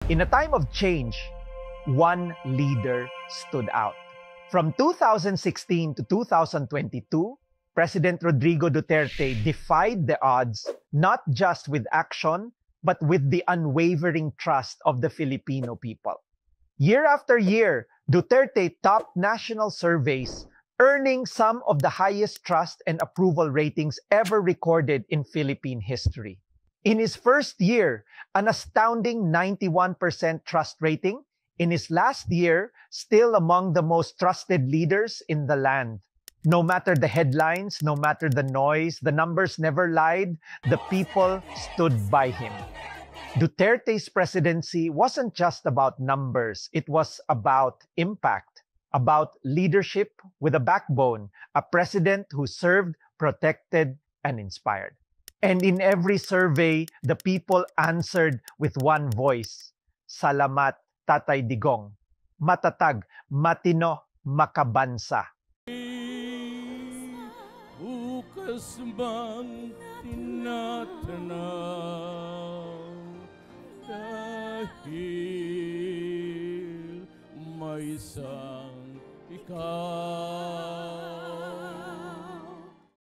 In a time of change, one leader stood out. From 2016 to 2022, President Rodrigo Duterte defied the odds not just with action, but with the unwavering trust of the Filipino people. Year after year, Duterte topped national surveys, earning some of the highest trust and approval ratings ever recorded in Philippine history. In his first year, an astounding 91% trust rating. In his last year, still among the most trusted leaders in the land. No matter the headlines, no matter the noise, the numbers never lied, the people stood by him. Duterte's presidency wasn't just about numbers, it was about impact, about leadership with a backbone, a president who served, protected, and inspired. And in every survey, the people answered with one voice, Salamat, Tatay Digong. Matatag, matino, makabansa. Bukas bang tinatanaw dahil may isang ikaw.